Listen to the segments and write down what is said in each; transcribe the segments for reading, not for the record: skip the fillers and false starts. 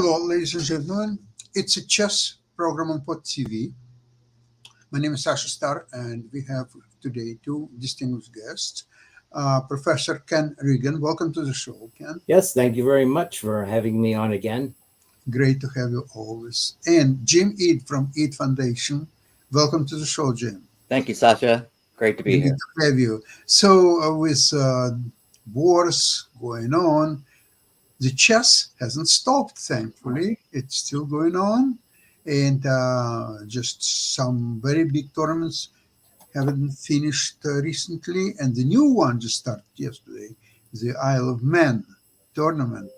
Hello, ladies and gentlemen. It's a chess program on Pod TV. My name is Sasha Star, and we have today two distinguished guests. Professor Ken Regan, welcome to the show, Ken. Yes, thank you very much for having me on again. Great to have you always. And Jim Ead from Ead Foundation, welcome to the show, Jim. Thank you, Sasha. Great to be Great here. to have you. So, with wars going on, the chess hasn't stopped, thankfully. It's still going on. And just some very big tournaments haven't finished recently. And the new one just started yesterday, the Isle of Man tournament.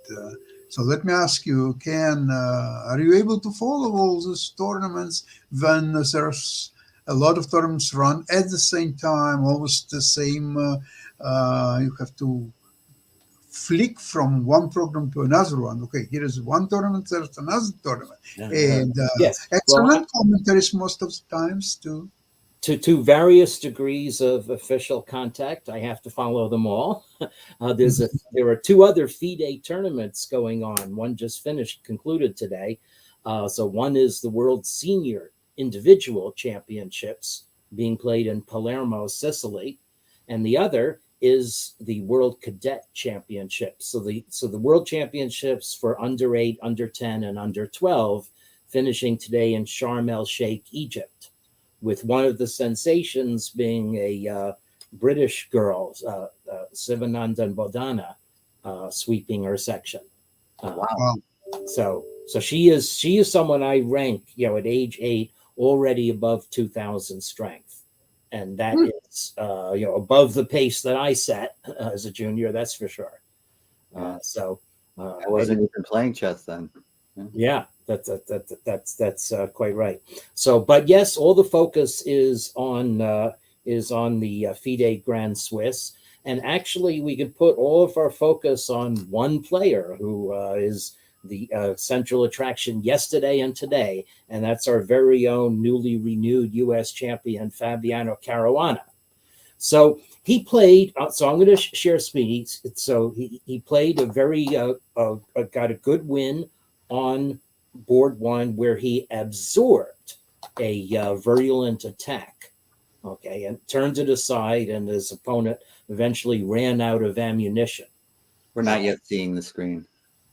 So let me ask you, Ken, are you able to follow all these tournaments when there's a lot of tournaments run at the same time, almost the same? You have to flick from one program to another one. Okay, here is one tournament, there's another tournament, and Yes, excellent commentaries most of the times too. to various degrees of official contact, I have to follow them all. There are two other FIDE tournaments going on. One just concluded today. So one is the World Senior Individual Championships being played in Palermo, Sicily, and the other is the World Cadet Championships. So the World Championships for under 8, under 10, and under 12 finishing today in Sharm el Sheikh, Egypt, with one of the sensations being a British girl, Sivanandan Bodhana, sweeping her section. Wow. So she is someone I rank, at age 8 already above 2,000 strength. And that is, above the pace that I set as a junior. That's for sure. I wasn't even playing chess then. Yeah, that's quite right. So, but yes, all the focus is on the FIDE Grand Swiss, and actually, we can put all of our focus on one player who is the central attraction yesterday and today, and that's our very own newly renewed U.S. champion, Fabiano Caruana. So he played, so I'm going to share speeds. So he played got a good win on board one where he absorbed a virulent attack, okay, and turned it aside, and his opponent eventually ran out of ammunition. We're not yet seeing the screen.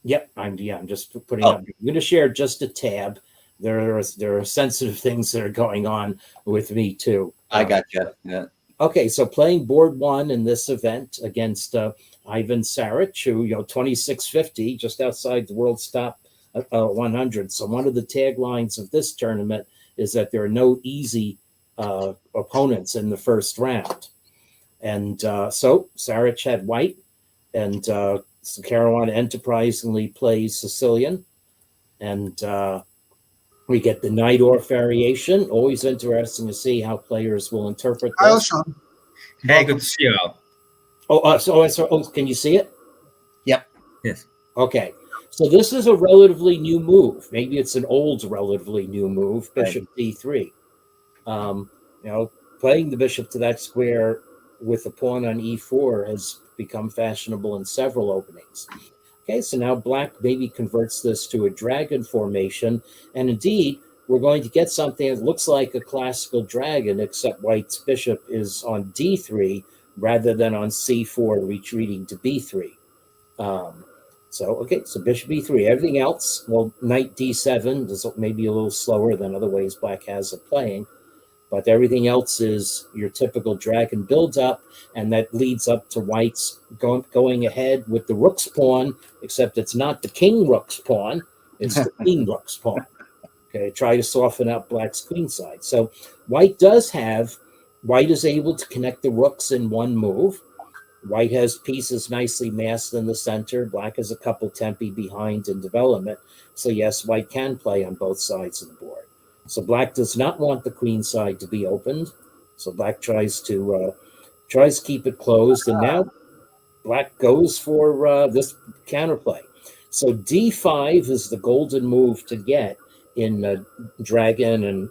Yep, I'm just putting up. I'm going to share just a tab. There are sensitive things that are going on with me too. I got you. Yeah. Okay, so playing board one in this event against Ivan Saric, who 2650, just outside the world's top 100. So one of the taglines of this tournament is that there are no easy opponents in the first round, and so Saric had white, and so Caruana enterprisingly plays Sicilian, and we get the Najdorf variation. Always interesting to see how players will interpret Hi, this. Sean. Hey, good to see you all. Can you see it? Yep. Yes. Okay. So this is a relatively new move. Maybe it's an old, relatively new move, Bishop D3. Playing the bishop to that square with the pawn on E4 has become fashionable in several openings. Okay, so now black maybe converts this to a dragon formation, and indeed, we're going to get something that looks like a classical dragon, except white's bishop is on D3 rather than on C4, retreating to B3. So bishop E3. Everything else, well, knight D7 is maybe a little slower than other ways black has of playing, but everything else is your typical dragon build-up, and that leads up to white's going ahead with the rook's pawn, except it's not the king rook's pawn, it's the queen rook's pawn. Okay, try to soften up black's queen side. So white is able to connect the rooks in one move. White has pieces nicely massed in the center. Black has a couple tempi behind in development. So yes, white can play on both sides of the board. So black does not want the queen side to be opened. So black tries to keep it closed. And now black goes for this counterplay. So D5 is the golden move to get in dragon and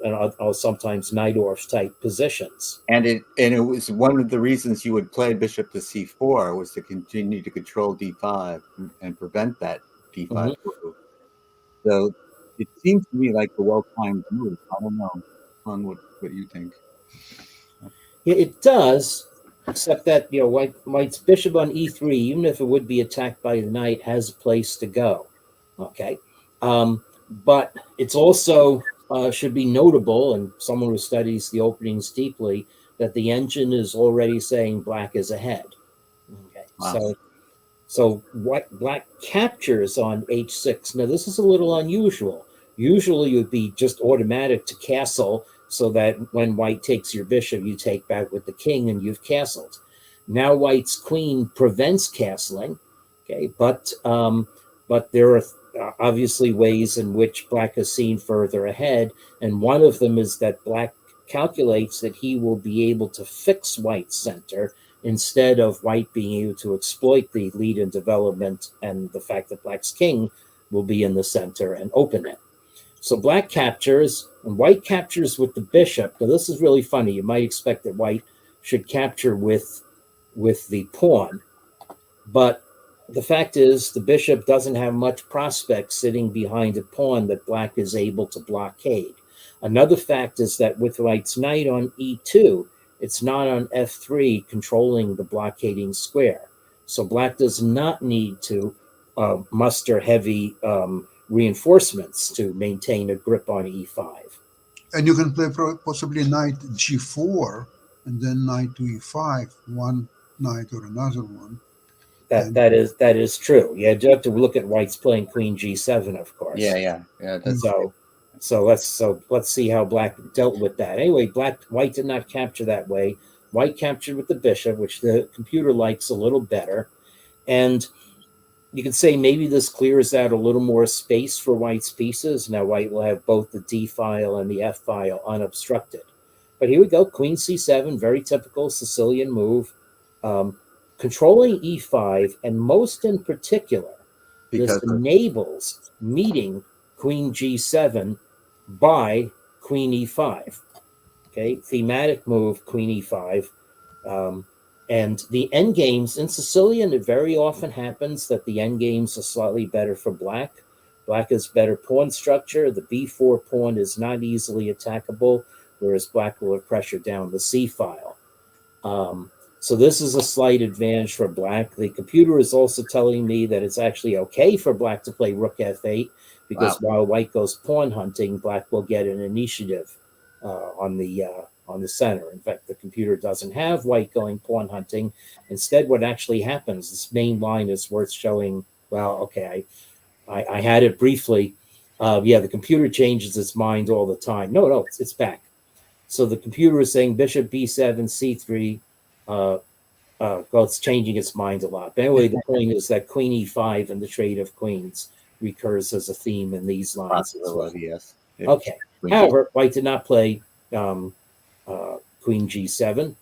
sometimes Najdorf type positions. And it was one of the reasons you would play bishop to C4 was to continue to control D5 and prevent that D5 move. So it seems to me like a well-timed move. I don't know, on what you think. Yeah, it does, except that White's bishop on e3, even if it would be attacked by the knight, has a place to go. Okay, but it's also should be notable, and someone who studies the openings deeply, that the engine is already saying black is ahead. Okay, Wow. so black captures on h6. Now this is a little unusual. Usually it would be just automatic to castle, so that when white takes your bishop, you take back with the king and you've castled. Now white's queen prevents castling. Okay, but there are obviously ways in which black is seen further ahead, and one of them is that black calculates that he will be able to fix white's center instead of white being able to exploit the lead in development and the fact that black's king will be in the center and open it. So black captures, and white captures with the bishop. Now this is really funny. You might expect that white should capture with the pawn, but the fact is the bishop doesn't have much prospect sitting behind a pawn that black is able to blockade. Another fact is that with white's knight on e2, it's not on f3 controlling the blockading square. So black does not need to muster heavy reinforcements to maintain a grip on e5. And you can play possibly knight g4 and then knight to e5, one knight or another one. That is true. You have to look at white's playing queen g7, of course. Yeah. That's So let's see how black dealt with that. Anyway, white did not capture that way. White captured with the bishop, which the computer likes a little better. And you could say maybe this clears out a little more space for white's pieces. Now white will have both the d file and the f file unobstructed. But here we go, queen c7, very typical Sicilian move. Controlling e5, and most in particular, this enables meeting queen g7 by queen e5. Okay, thematic move, queen e5. And the endgames in Sicilian, it very often happens that the endgames are slightly better for black. Black has better pawn structure. The b4 pawn is not easily attackable, whereas black will have pressure down the c file. So this is a slight advantage for black. The computer is also telling me that it's actually okay for black to play rook f8, because while white goes pawn hunting, black will get an initiative on the center. In fact, the computer doesn't have white going pawn hunting. Instead, what actually happens, this main line is worth showing. Well, okay, I had it briefly. The computer changes its mind all the time. No, it's back. So the computer is saying bishop b7, c3. Well, it's changing its mind a lot. But anyway, the point is that queen e5 and the trade of queens recurs as a theme in these lines as well. Yes. Okay. However, white did not play queen g7.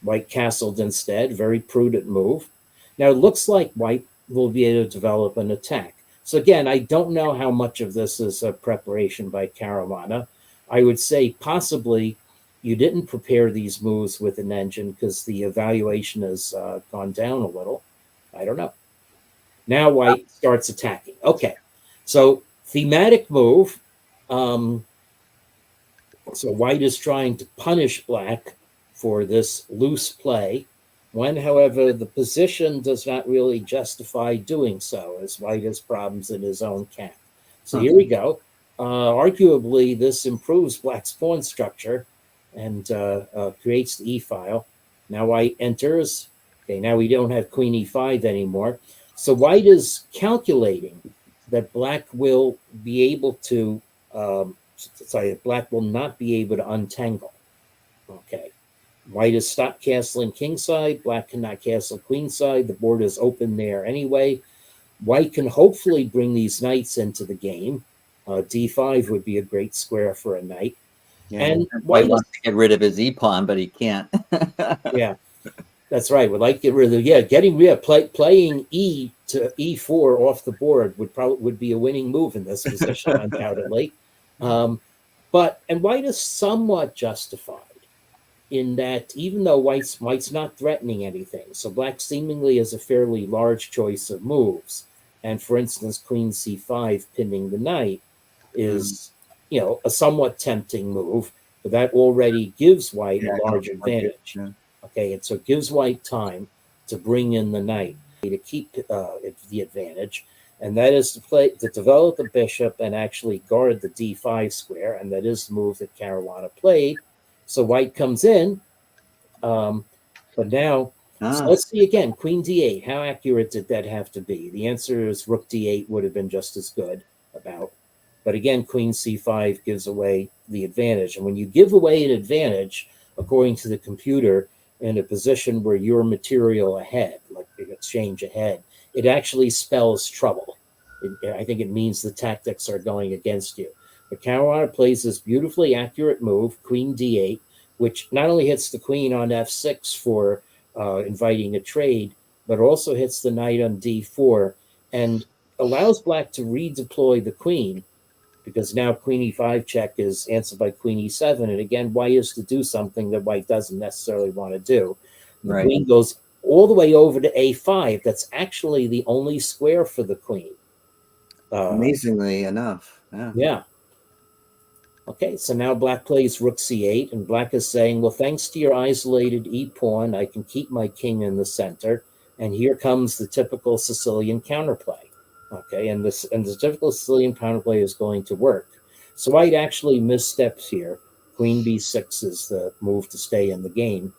White castled instead. Very prudent move. Now, it looks like white will be able to develop an attack. So again, I don't know how much of this is a preparation by Caruana. I would say possibly you didn't prepare these moves with an engine because the evaluation has gone down a little. I don't know. Now white starts attacking. Okay, so thematic move. So white is trying to punish black for this loose play, when, however, the position does not really justify doing so, as white has problems in his own camp. So here we go. Arguably, this improves black's pawn structure and creates the e-file. Now white enters. Okay, now we don't have queen e5 anymore. So white is calculating that black will be able to, black will not be able to untangle. Okay, white has stopped castling kingside. Black cannot castle queenside. The board is open there anyway. White can hopefully bring these knights into the game. D5 would be a great square for a knight. Yeah, and white wants to get rid of his e-pawn, but he can't. Yeah, that's right. Would like to get rid of playing e to e4 off the board would be a winning move in this position, undoubtedly. And white is somewhat justified in that even though white's not threatening anything, so black seemingly has a fairly large choice of moves. And for instance, queen c5 pinning the knight. is, a somewhat tempting move, but that already gives white Yeah, a I large don't like it. advantage. Yeah. Okay, and so it gives white time to bring in the knight to keep the advantage, and that is to develop the bishop and actually guard the d5 square, and that is the move that Caruana played. So white comes in, but now, so let's see again, queen d8. How accurate did that have to be? The answer is rook d8 would have been just as good about. But again, queen c5 gives away the advantage. And when you give away an advantage, according to the computer, in a position where you're material ahead, like the exchange ahead, it actually spells trouble. I think it means the tactics are going against you. But Caruana plays this beautifully accurate move, queen d8, which not only hits the queen on f6 for inviting a trade, but also hits the knight on d4 and allows black to redeploy the queen, because now queen e5 check is answered by queen e7. And again, white is to do something that white doesn't necessarily want to do. And the queen goes all the way over to a5. That's actually the only square for the queen. Amazingly enough. Yeah. Yeah. Okay, so now black plays rook c8, and black is saying, well, thanks to your isolated e-pawn, I can keep my king in the center. And here comes the typical Sicilian counterplay. Okay, and the typical Sicilian counterplay is going to work. So white actually missteps here. Queen b6 is the move to stay in the game.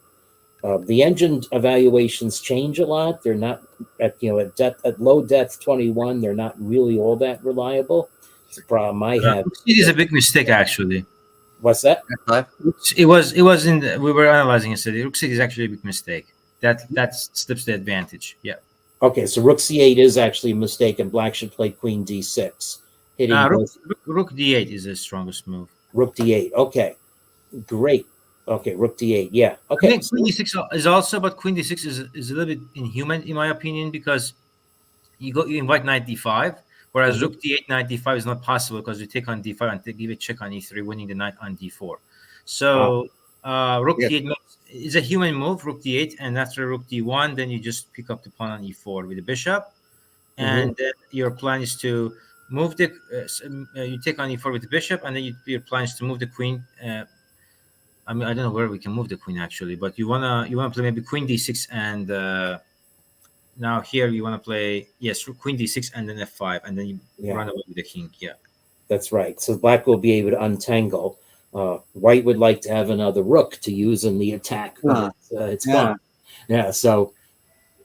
The engine evaluations change a lot. They're not at low depth 21. They're not really all that reliable. It's a problem I have. It is a big mistake, actually. What's that? It was we were analyzing yesterday. Rook 6 is actually a big mistake. That slips the advantage. Yeah. Okay, so rook c8 is actually a mistake, and black should play queen d6. Hitting rook d8 is the strongest move. Rook d8. Okay, great. Okay, rook d8. Yeah. Okay. I think queen d6 is also, but queen d6 is a little bit inhuman in my opinion, because you invite knight d5, whereas rook d8 knight d5 is not possible because you take on d5 and give a check on e3, winning the knight on d4. So rook d8 is a human move, rook d8, and after rook d1, then you just pick up the pawn on e4 with the bishop, and then your plan is to move the you take on e4 with the bishop, and then your plan is to move the queen. I mean, I don't know where we can move the queen actually, but you wanna play maybe queen d6, and now here you wanna play queen d6 and then f5, and then you run away with the king. Yeah, that's right. So black will be able to untangle. White would like to have another rook to use in the attack, but it's gone. Yeah, so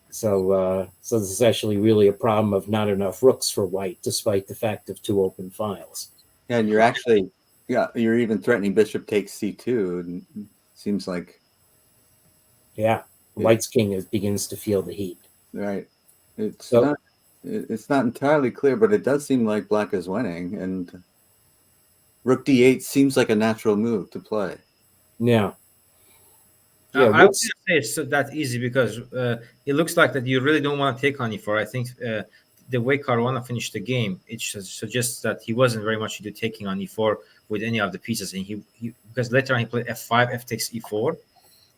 this is actually really a problem of not enough rooks for white, despite the fact of two open files. Yeah, and you're even threatening bishop takes c2. And seems like white's king begins to feel the heat. Right. It's not entirely clear, but it does seem like black is winning, and rook d8 seems like a natural move to play. Yeah. I would say it's that easy because it looks like that you really don't want to take on e4. I think the way Caruana finished the game, it suggests that he wasn't very much into taking on e4 with any of the pieces, and he because later on he played f5, f takes e4,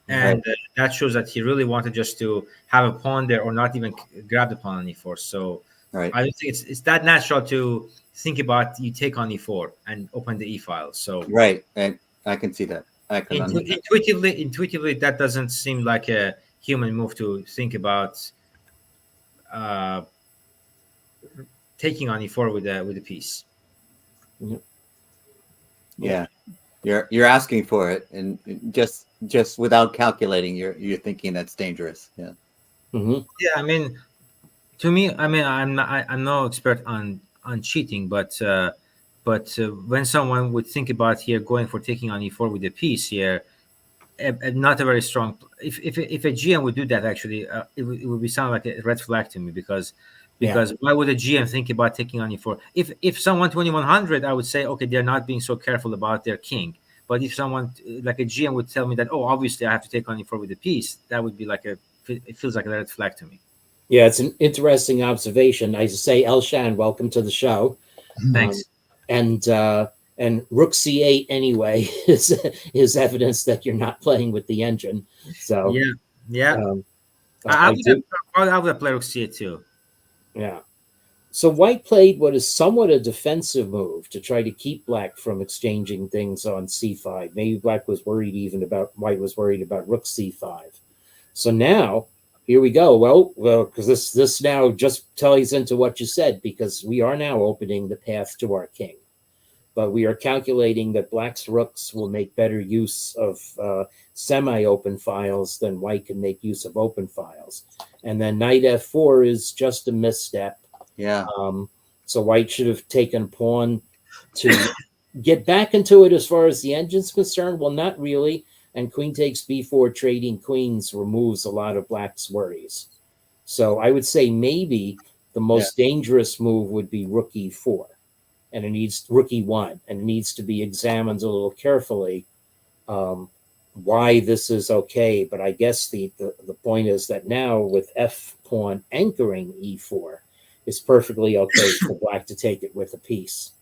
and that shows that he really wanted just to have a pawn there or not even grab the pawn on e4. So I don't think it's that natural to think about you take on e4 and open the e file. So and I can see that. Intuitively, that doesn't seem like a human move to think about taking on e4 with a piece. Yeah, you're asking for it, and just without calculating, you're thinking that's dangerous. Yeah. Yeah, I mean, to me, I'm no expert on cheating, but when someone would think about here going for taking on e4 with a piece here, not a very strong. If a GM would do that, actually, it would be sound like a red flag to me, because why would a GM think about taking on e4? If someone 2100, I would say, okay, they're not being so careful about their king. But if someone like a GM would tell me that, oh, obviously I have to take on e4 with a piece, that would be it feels like a red flag to me. Yeah, it's an interesting observation. I say, Elshan, welcome to the show. Thanks. And rook c8 anyway is evidence that you're not playing with the engine. So I would have played rook c8 too. Yeah. So white played what is somewhat a defensive move to try to keep black from exchanging things on c5. Maybe white was worried about rook c5. So now here we go. Well, because this now just ties into what you said, because we are now opening the path to our king. But we are calculating that black's rooks will make better use of semi-open files than white can make use of open files. And then knight f4 is just a misstep. Yeah. So white should have taken pawn to get back into it as far as the engine's concerned. Well, not really. And queen takes b4, trading queens removes a lot of black's worries. So I would say maybe the most dangerous move would be rook e4. And it needs rook e1, and it needs to be examined a little carefully why this is okay. But I guess the point is that now with f pawn anchoring e4, it's perfectly okay for black to take it with a piece.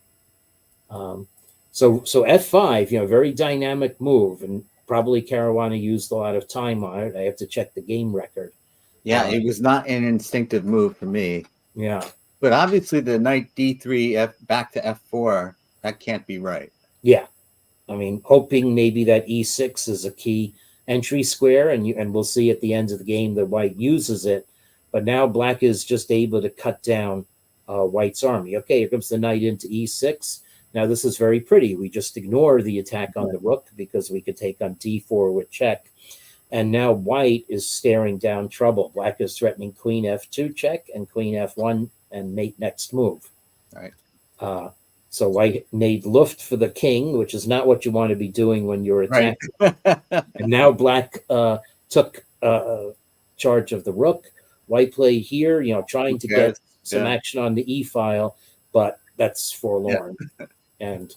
So f5, very dynamic move, and probably Caruana used a lot of time on it. I have to check the game record. Yeah, it was not an instinctive move for me. Yeah. But obviously the knight d3 back to f4, that can't be right. Yeah. I mean, hoping maybe that e6 is a key entry square, and we'll see at the end of the game that white uses it. But now black is just able to cut down white's army. Okay, here comes the knight into e6. Now this is very pretty. We just ignore the attack on the rook because we could take on d4 with check. And now white is staring down trouble. Black is threatening queen f2 check and queen f1 and mate next move. Right. So white made luft for the king, which is not what you want to be doing when you're attacking. Right. And now black took charge of the rook. White played here, trying to get some action on the e file, but that's forlorn. Yeah. And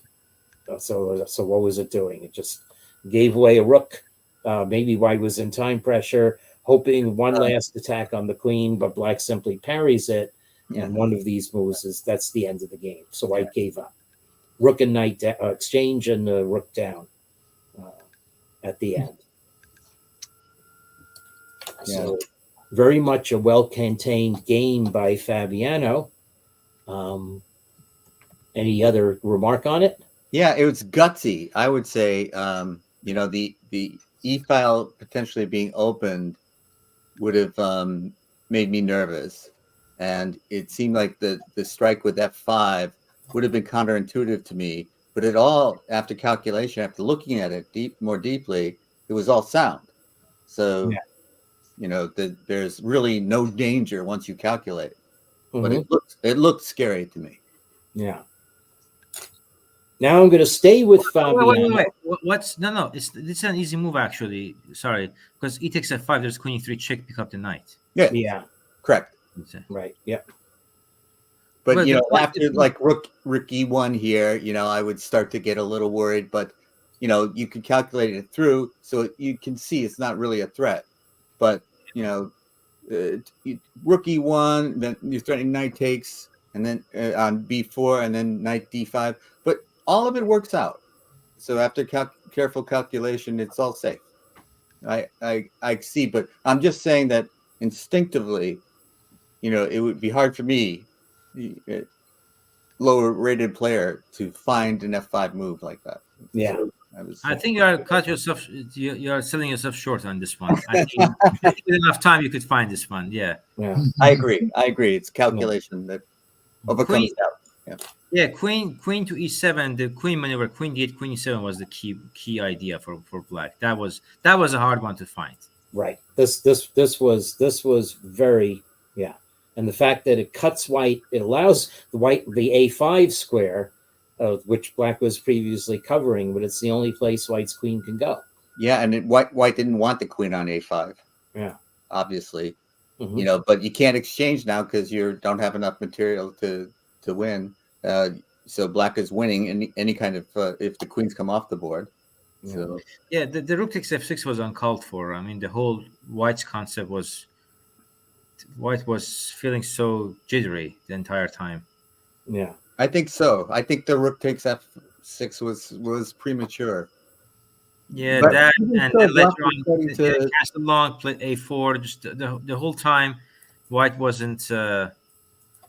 so what was it doing? It just gave away a rook. Maybe white was in time pressure, hoping one last attack on the queen, but black simply parries it. Yeah. And one of these moves that's the end of the game. So white gave up. Rook and knight exchange, and the rook down at the end. Yeah. So very much a well-contained game by Fabiano. Any other remark on it? Yeah, it was gutsy. I would say, the e-file potentially being opened would have made me nervous. And it seemed like the strike with f5 would have been counterintuitive to me. But it all, after calculation, after looking at it more deeply, it was all sound. So, there's really no danger once you calculate. Mm-hmm. But it looked scary to me. Yeah. Now I'm going to stay with Fabiano. Wait. What's no? It's an easy move actually. Sorry, because e takes f5. There's queen e3 check, pick up the knight. Yeah. Correct. Right. Yeah. But after like rook e1 here, I would start to get a little worried. But you can calculate it through, so you can see it's not really a threat. But rook e1, then you're threatening knight takes, and then on b4, and then knight d5. But all of it works out. So after careful calculation, it's all safe. I see, but I'm just saying that instinctively, it would be hard for me, lower rated player, to find an f5 move like that. Yeah. So I think you are selling yourself short on this one. I think with enough time you could find this one. Yeah. I agree. It's calculation that overcomes doubt. Yeah, queen to e7, the queen maneuver, queen d8, queen e7 was the key idea for black. That was a hard one to find. Right. This was very and the fact that it cuts white, it allows the a5 square, which black was previously covering, but it's the only place white's queen can go. Yeah, and white didn't want the queen on a5. Yeah, obviously, but you can't exchange now because you don't have enough material to win. So black is winning any kind of if the queens come off the board. So the rook takes f6 was uncalled for. I mean, the whole white's concept was white was feeling so jittery the entire time. Yeah, I think so. I think the rook takes f6 was premature. Yeah, but that and then later on, castle long, play a4. Just the whole time, white wasn't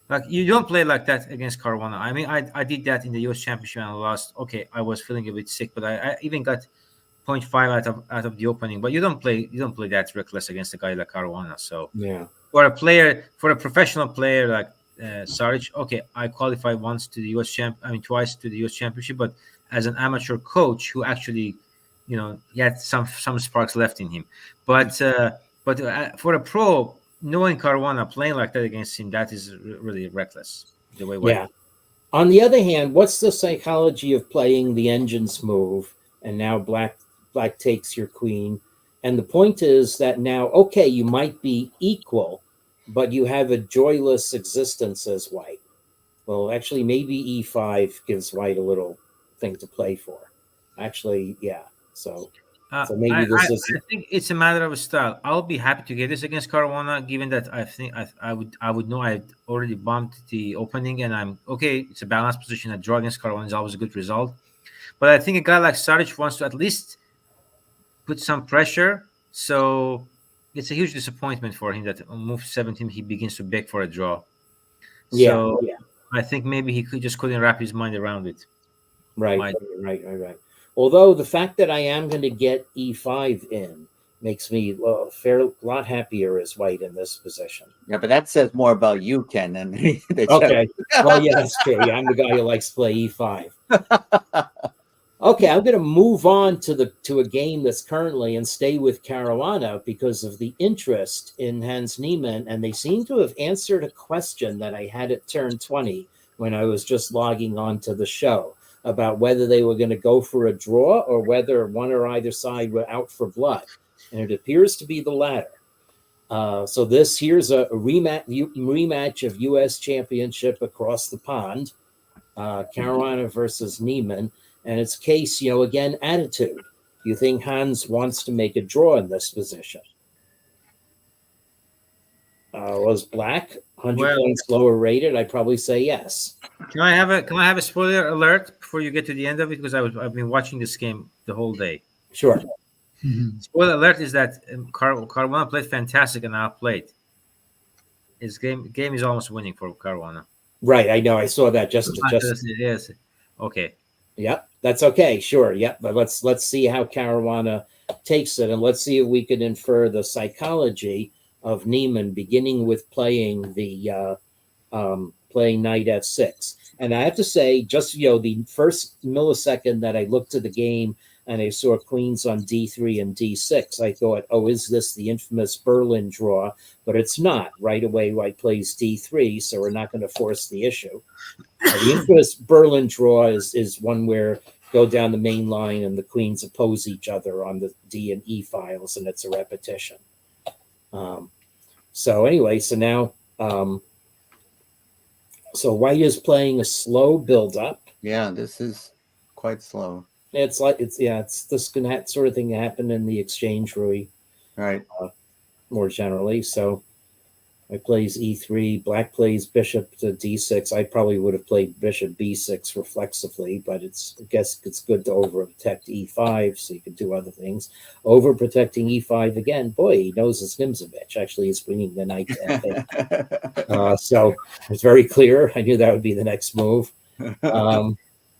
Like you don't play like that against Caruana. I mean, I did that in the US Championship and I lost. Okay, I was feeling a bit sick, but I even got 0.5 out of the opening. But you don't play that reckless against a guy like Caruana. So Yeah. for a professional player like Saric, okay, I qualified once to the twice to the US Championship, but as an amateur coach who actually, he had some sparks left in him. But for a pro, knowing Caruana playing like that against him, that is really reckless. The way Yeah. On the other hand, what's the psychology of playing the engine's move and now black takes your queen? And the point is that now, okay, you might be equal, but you have a joyless existence as white. Well, actually, maybe e5 gives white a little thing to play for. Actually, yeah. So maybe this is. I think it's a matter of style. I'll be happy to get this against Caruana, given that I think I would know I already bumped the opening, and I'm okay. It's a balanced position. A draw against Caruana is always a good result. But I think a guy like Saric wants to at least put some pressure. So it's a huge disappointment for him that on move 17 he begins to beg for a draw. So Yeah. I think maybe he couldn't wrap his mind around it. Right. Although the fact that I am going to get e5 in makes me a lot happier as white in this position. Yeah, but that says more about you, Ken, than Okay. Well, yeah, that's true. Yeah, I'm the guy who likes to play e5. Okay, I'm going to move on to a game that's currently and stay with Caruana because of the interest in Hans Niemann, and they seem to have answered a question that I had at turn 20 when I was just logging on to the show about whether they were going to go for a draw or whether one or either side were out for blood, and it appears to be the latter. So here's a rematch of U.S. Championship across the pond, Caruana versus Niemann. And it's case, again, attitude. Do you think Hans wants to make a draw in this position? Was black 100 points lower rated? I'd probably say yes. Can I have a spoiler alert before you get to the end of it? Because I've been watching this game the whole day. Sure. Spoiler alert is that Caruana played fantastic and outplayed. His game is almost winning for Caruana. Right, I know. I saw that just. Yes. Okay. Yep, that's okay. Sure. Yep, but let's see how Caruana takes it, and let's see if we can infer the psychology of Niemann, beginning with playing playing knight f6. And I have to say, just the first millisecond that I looked at the game and I saw queens on d3 and d6, I thought, oh, is this the infamous Berlin draw? But it's not. Right away, white plays d3, so we're not going to force the issue. The infamous Berlin draw is one where go down the main line and the queens oppose each other on the D and E files, and it's a repetition. So anyway, so now, so white is playing a slow build-up. Yeah, this is quite slow. It's this sort of thing that happened in the exchange, Rui. Right. More generally. So I plays e3, black plays bishop to d6. I probably would have played bishop b6 reflexively, but I guess it's good to overprotect e5 so you can do other things. Overprotecting e5 again, boy, he knows his Nimzovich. Actually, he's bringing the knight to f8. So it's very clear. I knew that would be the next move.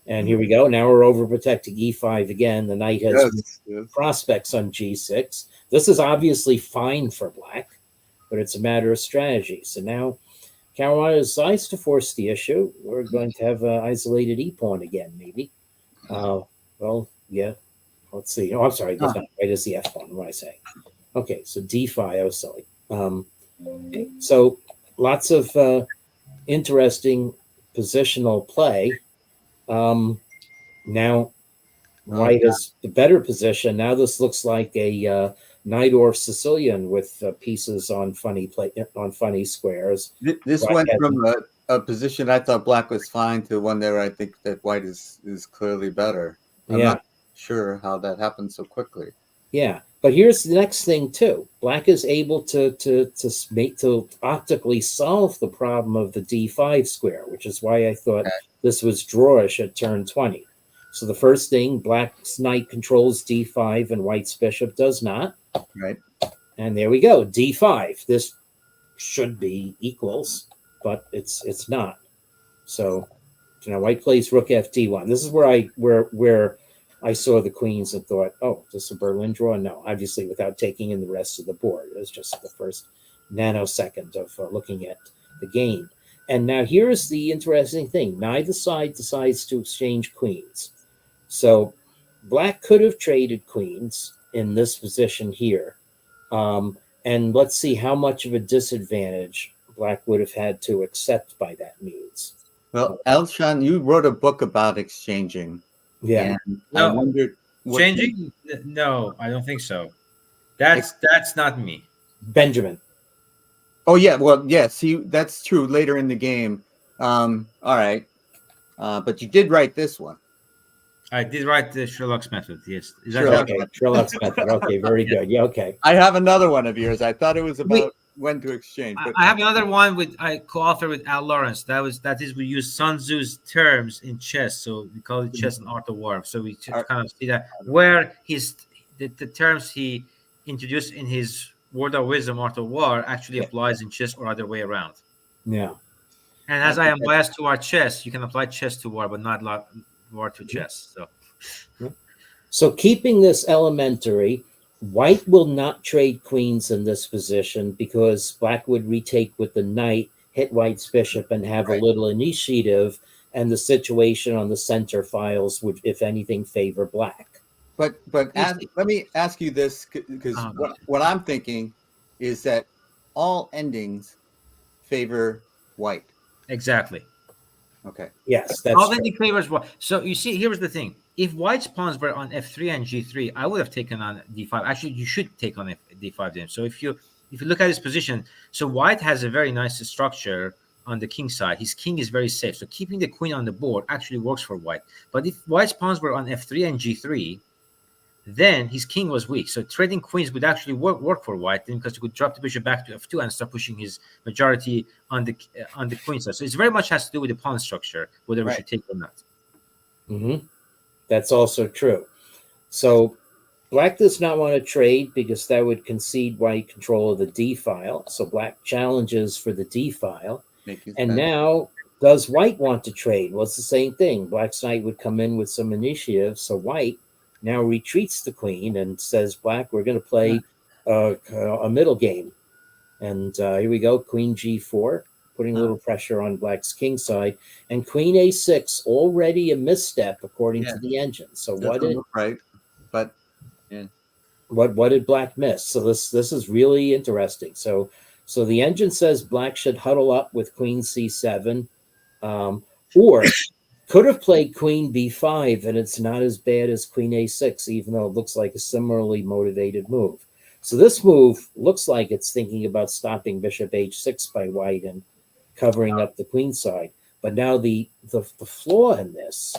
And here we go. Now we're overprotecting e5 again. The knight has prospects on g6. This is obviously fine for black, but it's a matter of strategy. So now Caruana decides to force the issue. We're going to have an isolated e-pawn again, maybe. Well, yeah. Let's see. Oh, I'm sorry. That's not right. It's the f-pawn. What am I saying? Okay, so d5. I was silly. So lots of interesting positional play. Now white is the better position. Now this looks like a Najdorf Sicilian with pieces on funny squares. This went from a position I thought black was fine to one there I think that white is clearly better. I'm not sure how that happened so quickly. Yeah, but here's the next thing too. Black is able to optically solve the problem of the d5 square, which is why I thought this was drawish at turn 20. So the first thing, black's knight controls d5 and white's bishop does not. Right. And there we go, d5. This should be equals. but it's not. So now white plays rook fd1. This is where I saw the queens and thought, oh, is this a Berlin draw? No, obviously without taking in the rest of the board. It was just the first nanosecond of looking at the game. And now here's the interesting thing. Neither side decides to exchange queens. So black could have traded queens in this position here. And let's see how much of a disadvantage black would have had to accept by that means. Well, Elshan, you wrote a book about exchanging. Yeah. And I No. wondered Changing? No, I don't think so. That's not me. Benjamin. Oh yeah, well, yeah. See, that's true. Later in the game, all right, but you did write this one. I did write the Sherlock's method. Yes, is that Sherlock. Okay, Sherlock's method. Okay, very good. Yeah, okay. I have another one of yours. I thought it was about when to exchange. But I have another one with I co-author with Al Lawrence. That is we use Sun Tzu's terms in chess, so we call it chess and art of war. So we kind of see that where the terms he introduced in his Word of Wisdom, Art of War actually applies in chess or other way around. Yeah. And as I am biased toward chess, you can apply chess to war, but not war to chess. So keeping this elementary, white will not trade queens in this position because black would retake with the knight, hit white's bishop, and have a little initiative, and the situation on the center files would, if anything, favor black. But let me ask you this, because what I'm thinking is that all endings favor white. Exactly. Okay. Yes, that's all ending favors white. So you see, here's the thing: if white's pawns were on f3 and g3, I would have taken on d5. Actually, you should take on d5 then. So if you look at his position, so white has a very nice structure on the king side. His king is very safe. So keeping the queen on the board actually works for white. But if white's pawns were on f3 and g3, then his king was weak. So trading queens would actually work for white, then, because you could drop the bishop back to f2 and start pushing his majority on the queen side. So it very much has to do with the pawn structure, whether we should take or not. Mm-hmm. That's also true. So black does not want to trade because that would concede white control of the d file. So black challenges for the d file. And now, does white want to trade? Well, it's the same thing. Black's knight would come in with some initiative. So white now retreats the queen and says, black, we're going to play a middle game. And here we go, queen g4, putting a little pressure on black's king side. And queen a6, already a misstep according to the engine. So what did what did black miss? So this is really interesting. So the engine says black should huddle up with queen c7, or could have played queen b5, and it's not as bad as queen a6, even though it looks like a similarly motivated move. So this move looks like it's thinking about stopping bishop h6 by white and covering up the queen side. But now the flaw in this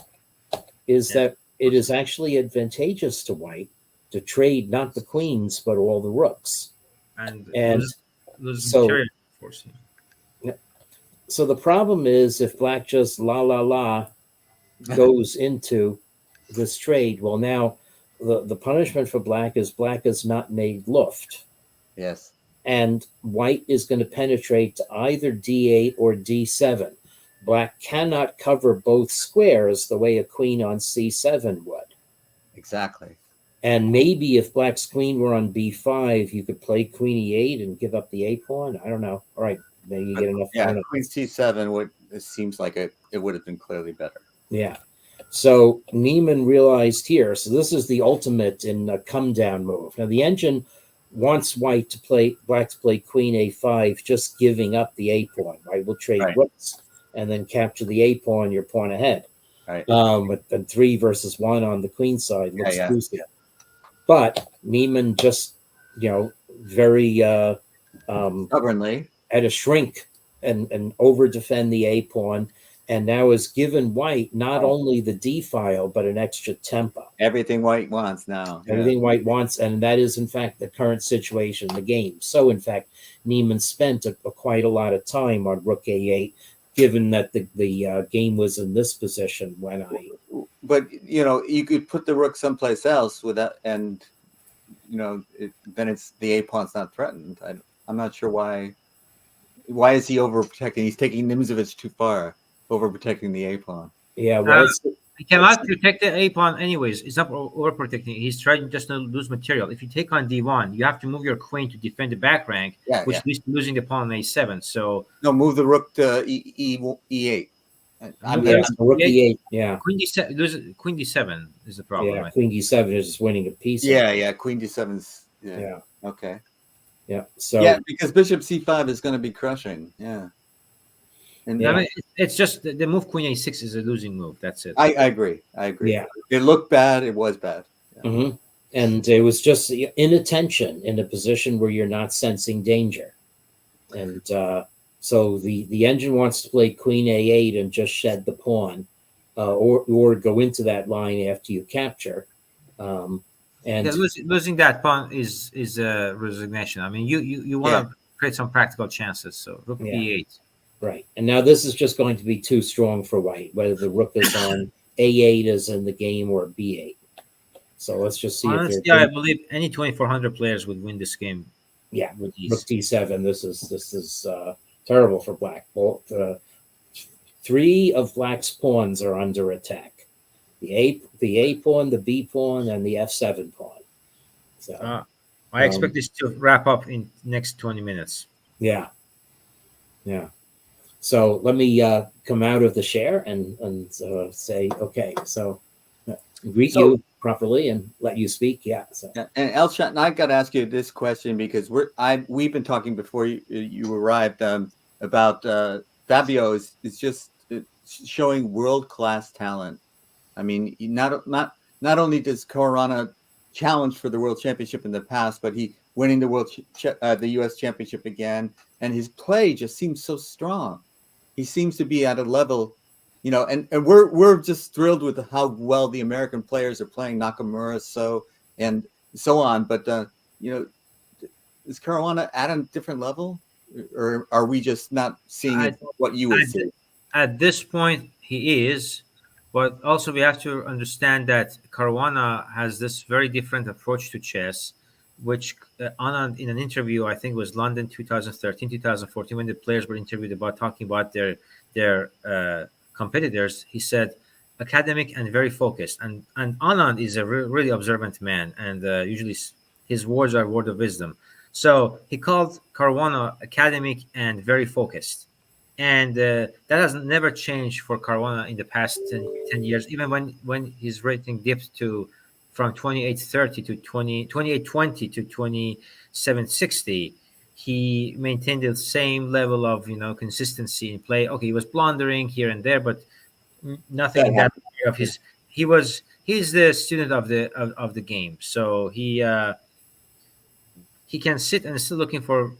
is that it is actually advantageous to white to trade not the queens, but all the rooks. And so the problem is if black just goes into this trade, well, now the punishment for black is not made luft. Yes. And white is going to penetrate to either d8 or d7. Black cannot cover both squares the way a queen on c7 would. Exactly. And maybe if black's queen were on b5, you could play queen e8 and give up the a pawn. I don't know. All right, maybe you get enough. Yeah, queen c7 it seems like it would have been clearly better. Yeah. So Niemann realized here. So this is the ultimate in a come down move. Now the engine wants black to play queen a5, just giving up the a pawn. Right, we'll trade rooks and then capture the a pawn. Your pawn ahead. Right. But then 3 versus 1 on the queen side looks juicy. Yeah. But Niemann just, very stubbornly had to shrink and over defend the a pawn, and now has given white not only the d file but an extra tempo. Everything white wants now. Everything white wants, and that is in fact the current situation in the game. So in fact, Niemann spent quite a lot of time on rook a8, given that the game was in this position when I. But you could put the rook someplace else without, and then it's the a pawn's not threatened. I'm not sure why. why is he overprotecting? He's taking Nimzovich too far, overprotecting the A pawn. Yeah, well, He cannot protect the A pawn anyways. It's not overprotecting. He's trying just to lose material. If you take on D1, you have to move your queen to defend the back rank, Yeah, which yeah. leads to losing the pawn on A7. So No, move the rook to E8. I Move mean, yeah, so rook D8. E8. Yeah, Queen D7, Queen D7 is the problem. yeah. I think. Queen D7 is just winning a piece. yeah. Queen D7's. Yeah. Yeah. Okay. Yeah. So Yeah, because Bishop C5 is going to be crushing. Yeah. And Yeah. I mean, it's just the move Queen A6 is a losing move. That's it. I agree. I agree. Yeah. It looked bad. It was bad. mhm. And it was just inattention in a position where you're not sensing danger. And so the engine wants to play Queen A8 and just shed the pawn, or go into that line after you capture. And Yeah, losing that pawn is a resignation. I mean, you want to create some practical chances. So rook Yeah. B8. right. And now this is just going to be too strong for white, whether the rook is on A8 is in the game or B8. So let's just see Honestly, if they're I believe any 2400 players would win this game. yeah. With Rook ease. D7. This is terrible for black. Both three of black's pawns are under attack. The A pawn, the B pawn, and the F7 pawn. So I expect this to wrap up in next 20 minutes. yeah. So let me come out of the share and say okay. So greet you properly and let you speak. Yeah. So Yeah. And Elshot, and I got to ask you this question because we've been talking before you arrived about Fabio is just showing world class talent. I mean, not only does Caruana challenge for the world championship in the past, but he winning the U.S. championship again, and his play just seems so strong. He seems to be at a level, and we're just thrilled with how well the American players are playing, Nakamura, and so on. But is Caruana at a different level, or are we just not seeing what you would see? At this point, he is, but also we have to understand that Caruana has this very different approach to chess, which in an interview, I think it was London 2013, 2014, when the players were interviewed about talking about their competitors, he said academic and very focused. And Anand is a really observant man, and usually his words are word of wisdom. So he called Caruana academic and very focused. And that has never changed for Caruana in the past 10 years. Even when his rating dipped from 2830 to 2820 to 2760, he maintained the same level of consistency in play. Okay, he was blundering here and there, but nothing in that of his. He's the student of the game, so he can sit and still looking for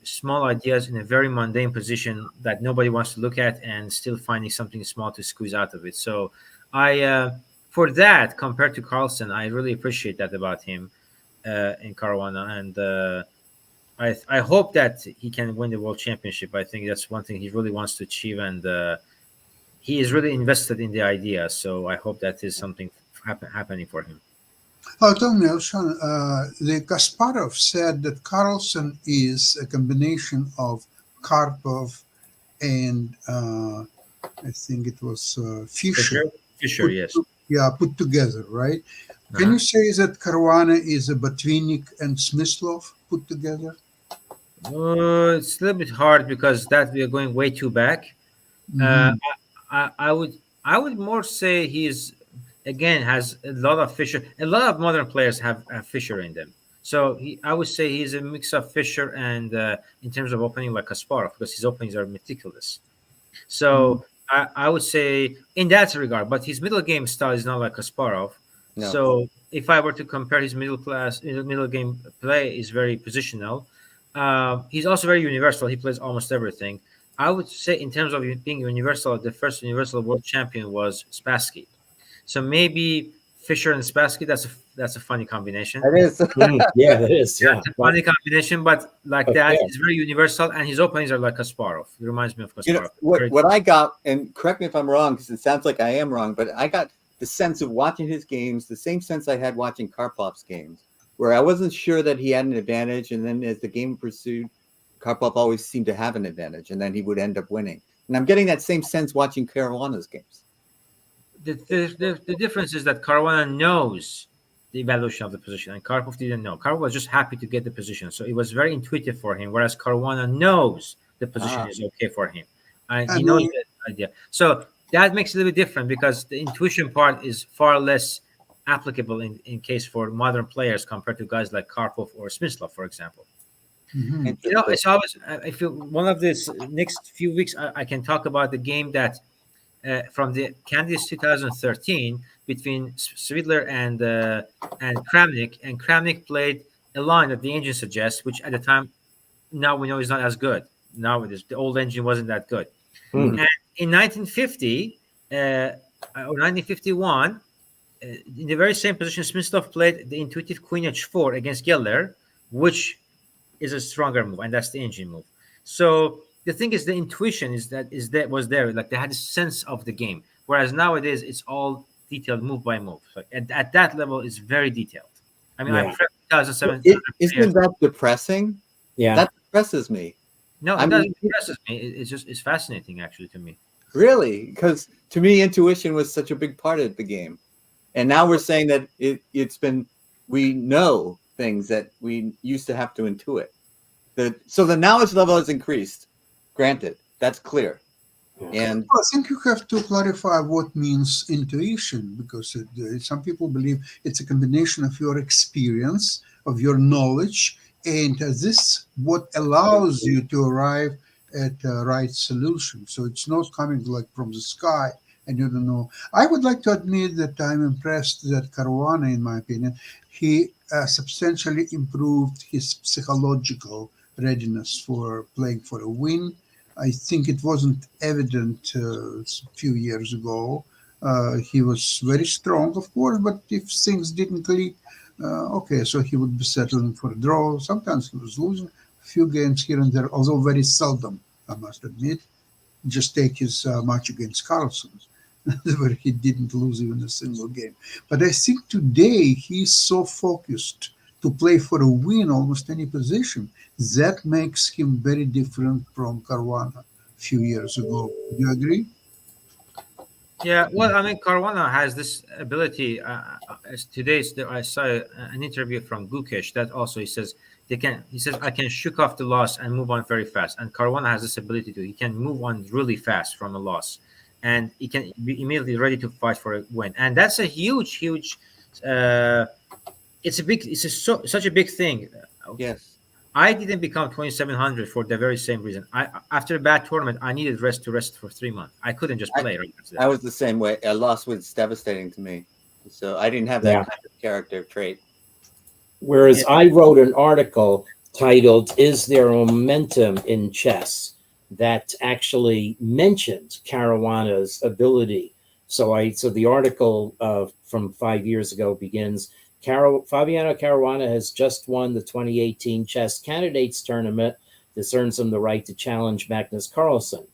small ideas in a very mundane position that nobody wants to look at, and still finding something small to squeeze out of it. So for that, compared to Carlsen, I really appreciate that about him in Caruana, and I hope that he can win the world championship. I think that's one thing he really wants to achieve, and he is really invested in the idea. So I hope that is something happening for him. Tell me, Elshan, the Kasparov said that Carlsen is a combination of Karpov and I think it was Fischer. Fischer, yes. Put together, right? Can you say that Caruana is a Botvinnik and Smyslov put together? It's a little bit hard because that we are going way too back. Mhm. I would more say he's again has a lot of Fischer. A lot of modern players have Fischer in them. So I would say he's a mix of Fischer and in terms of opening like Kasparov, because his openings are meticulous. So I would say in that regard, but his middle game style is not like Kasparov. No. So if I were to compare his middle game play is very positional. He's also very universal. He plays almost everything. I would say in terms of being universal, the first universal world champion was Spassky. So maybe Fischer and Spassky, that's a funny combination. It is. yeah, that is. Yeah, It's a funny combination, but like Okay. that, it's very universal, and his openings are like Kasparov. It reminds me of Kasparov. What I got, and correct me if I'm wrong, because it sounds like I am wrong, but I got the sense of watching his games, the same sense I had watching Karpov's games, where I wasn't sure that he had an advantage, and then as the game pursued, Karpov always seemed to have an advantage, and then he would end up winning. And I'm getting that same sense watching Caruana's games. The difference is that Caruana knows the evaluation of the position, and Karpov didn't know. Karpov was just happy to get the position, so it was very intuitive for him. Whereas Caruana knows the position is okay for him, and he knows the idea. So that makes it a little bit different because the intuition part is far less applicable in case for modern players compared to guys like Karpov or Smyslov, for example. Mhm. You know, it's always. I feel one of this next few weeks I can talk about the game that from the Candidates 2013 between Svidler and Kramnik, and Kramnik played a line that the engine suggests, which at the time now we know is not as good. Now it is. The old engine wasn't that good. Hmm. And in 1950 or 1951, in the very same position, Smyslov played the intuitive Queen H4 against Geller, which is a stronger move, and that's the engine move. So the thing is, the intuition was there, like they had a sense of the game. Whereas nowadays, it's all detailed move by move. So at that level, it's very detailed. I mean, Yeah. I prepped 2007. Isn't that depressing? Yeah. That depresses me. No, I it mean, doesn't impress me. It's fascinating actually to me. Really, because to me, intuition was such a big part of the game, and now we're saying that we know things that we used to have to intuit. So the knowledge level has increased. Granted, that's clear. And I think you have to clarify what means intuition, because some people believe it's a combination of your experience, of your knowledge, and this what allows you to arrive at the right solution. So it's not coming like from the sky and you don't know. I would like to admit that I'm impressed that Caruana, in my opinion, he substantially improved his psychological readiness for playing for a win. I think it wasn't evident a few years ago. He was very strong, of course, but if things didn't click, okay, so he would be settling for a draw. Sometimes he was losing a few games here and there, although very seldom, I must admit. Just take his match against Carlson, where he didn't lose even a single game. But I think today he's so focused to play for a win almost any position. That makes him very different from Caruana a few years ago. Do you agree? Yeah, well, I mean, Caruana has this ability. As today, I saw an interview from Gukesh that also he says He says I can shook off the loss and move on very fast. And Caruana has this ability to. He can move on really fast from a loss, and he can be immediately ready to fight for a win. And that's a huge. Such a big thing. yes, I didn't become 2700 for the very same reason. After a bad tournament, I needed rest for 3 months. I couldn't just play right after that. I was the same way. A loss was devastating to me, so I didn't have that Yeah. kind of character trait. Whereas I wrote an article titled "Is There Momentum in Chess?" that actually mentioned Caruana's ability. So the article from 5 years ago begins. Fabiano Caruana has just won the 2018 Chess Candidates Tournament. This earns him the right to challenge Magnus Carlsen.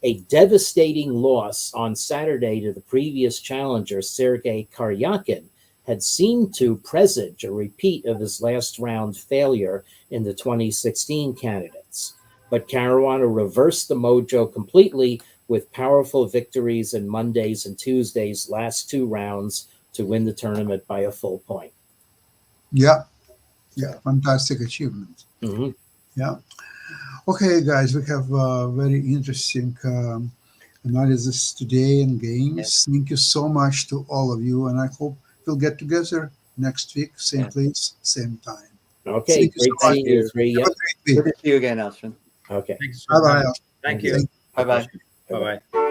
A devastating loss on Saturday to the previous challenger, Sergei Karyakin, had seemed to presage a repeat of his last round failure in the 2016 Candidates. But Caruana reversed the mojo completely with powerful victories in Monday's and Tuesday's last 2 rounds to win the tournament by a full point. Yeah, fantastic achievement. Mm-hmm. Yeah. Okay, guys, we have very interesting analysis today and games. Yes. Thank you so much to all of you, and I hope we'll get together next week, same place, same time. Okay, Thank you great so much. seeing you three. Have Yep. a great Good week. to see you again, Alston. Okay. Thanks so Bye-bye. much. Thank you. Thank Bye bye. Bye bye.